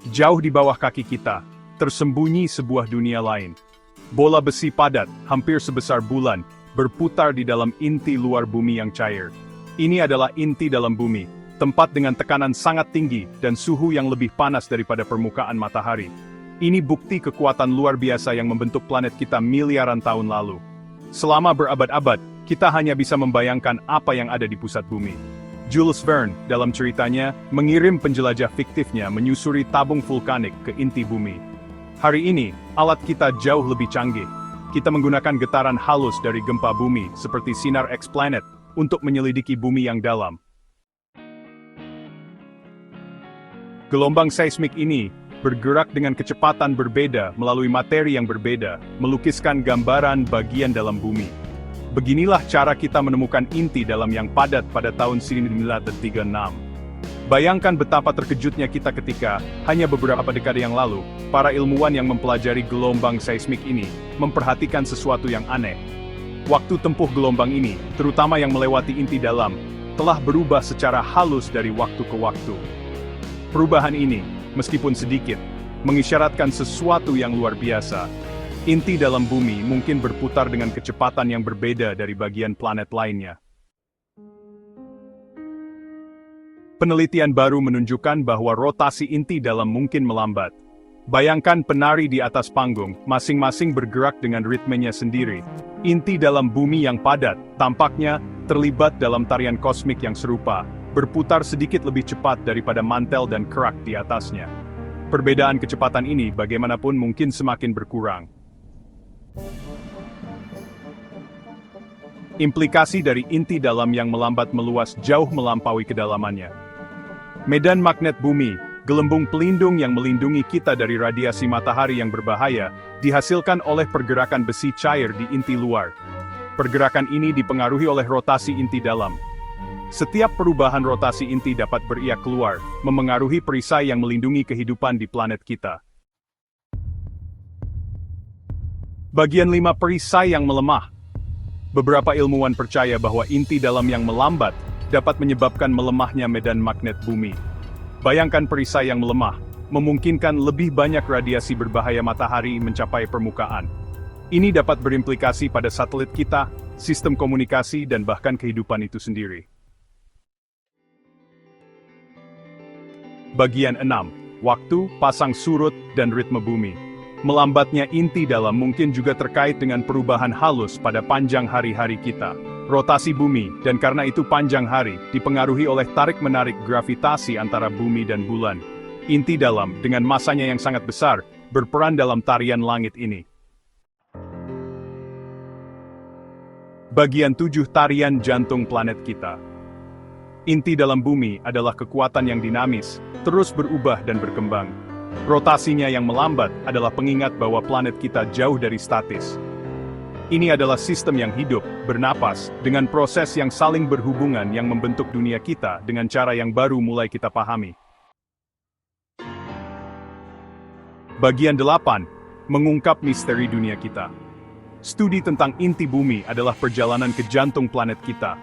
Jauh di bawah kaki kita, tersembunyi sebuah dunia lain. Bola besi padat, hampir sebesar bulan, berputar di dalam inti luar bumi yang cair. Ini adalah inti dalam bumi, tempat dengan tekanan sangat tinggi dan suhu yang lebih panas daripada permukaan matahari. Ini bukti kekuatan luar biasa yang membentuk planet kita miliaran tahun lalu. Selama berabad-abad, kita hanya bisa membayangkan apa yang ada di pusat bumi. Jules Verne, dalam ceritanya, mengirim penjelajah fiktifnya menyusuri tabung vulkanik ke inti bumi. Hari ini, alat kita jauh lebih canggih. Kita menggunakan getaran halus dari gempa bumi, seperti sinar X-planet, untuk menyelidiki bumi yang dalam. Gelombang seismik ini bergerak dengan kecepatan berbeda melalui materi yang berbeda, melukiskan gambaran bagian dalam bumi. Beginilah cara kita menemukan inti dalam yang padat pada tahun 1936. Bayangkan betapa terkejutnya kita ketika, hanya beberapa dekade yang lalu, para ilmuwan yang mempelajari gelombang seismik ini, memperhatikan sesuatu yang aneh. Waktu tempuh gelombang ini, terutama yang melewati inti dalam, telah berubah secara halus dari waktu ke waktu. Perubahan ini, meskipun sedikit, mengisyaratkan sesuatu yang luar biasa. Inti dalam bumi mungkin berputar dengan kecepatan yang berbeda dari bagian planet lainnya. Penelitian baru menunjukkan bahwa rotasi inti dalam mungkin melambat. Bayangkan penari di atas panggung, masing-masing bergerak dengan ritmenya sendiri. Inti dalam bumi yang padat, tampaknya terlibat dalam tarian kosmik yang serupa, berputar sedikit lebih cepat daripada mantel dan kerak di atasnya. Perbedaan kecepatan ini bagaimanapun mungkin semakin berkurang. Implikasi dari inti dalam yang melambat meluas jauh melampaui kedalamannya. Medan magnet bumi, gelembung pelindung yang melindungi kita dari radiasi matahari yang berbahaya, dihasilkan oleh pergerakan besi cair di inti luar. Pergerakan ini dipengaruhi oleh rotasi inti dalam. Setiap perubahan rotasi inti dapat beriak keluar, memengaruhi perisai yang melindungi kehidupan di planet kita. Bagian 5 perisai yang melemah. Beberapa ilmuwan percaya bahwa inti dalam yang melambat dapat menyebabkan melemahnya medan magnet bumi. Bayangkan perisai yang melemah, memungkinkan lebih banyak radiasi berbahaya matahari mencapai permukaan. Ini dapat berimplikasi pada satelit kita, sistem komunikasi dan bahkan kehidupan itu sendiri. Bagian 6. Waktu, pasang surut, dan ritme bumi. Melambatnya inti dalam mungkin juga terkait dengan perubahan halus pada panjang hari-hari kita. Rotasi bumi, dan karena itu panjang hari, dipengaruhi oleh tarik-menarik gravitasi antara bumi dan bulan. Inti dalam, dengan masanya yang sangat besar, berperan dalam tarian langit ini. Bagian 7. Tarian jantung planet kita. Inti dalam bumi adalah kekuatan yang dinamis, terus berubah dan berkembang. Rotasinya yang melambat adalah pengingat bahwa planet kita jauh dari statis. Ini adalah sistem yang hidup, bernapas, dengan proses yang saling berhubungan yang membentuk dunia kita dengan cara yang baru mulai kita pahami. Bagian 8. Mengungkap misteri dunia kita. Studi tentang inti bumi adalah perjalanan ke jantung planet kita.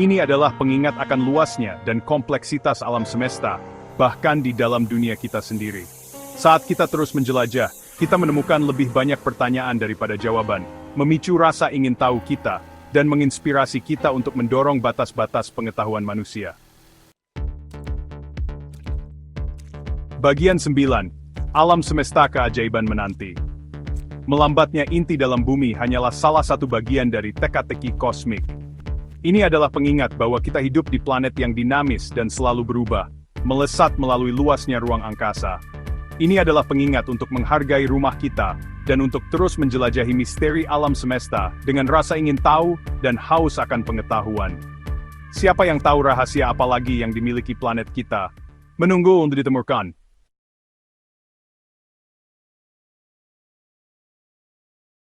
Ini adalah pengingat akan luasnya dan kompleksitas alam semesta, bahkan di dalam dunia kita sendiri. Saat kita terus menjelajah, kita menemukan lebih banyak pertanyaan daripada jawaban, memicu rasa ingin tahu kita, dan menginspirasi kita untuk mendorong batas-batas pengetahuan manusia. Bagian 9. Alam semesta keajaiban menanti. Melambatnya inti dalam bumi hanyalah salah satu bagian dari teka-teki kosmik. Ini adalah pengingat bahwa kita hidup di planet yang dinamis dan selalu berubah, melesat melalui luasnya ruang angkasa. Ini adalah pengingat untuk menghargai rumah kita, dan untuk terus menjelajahi misteri alam semesta dengan rasa ingin tahu dan haus akan pengetahuan. Siapa yang tahu rahasia apa lagi yang dimiliki planet kita? Menunggu untuk ditemukan.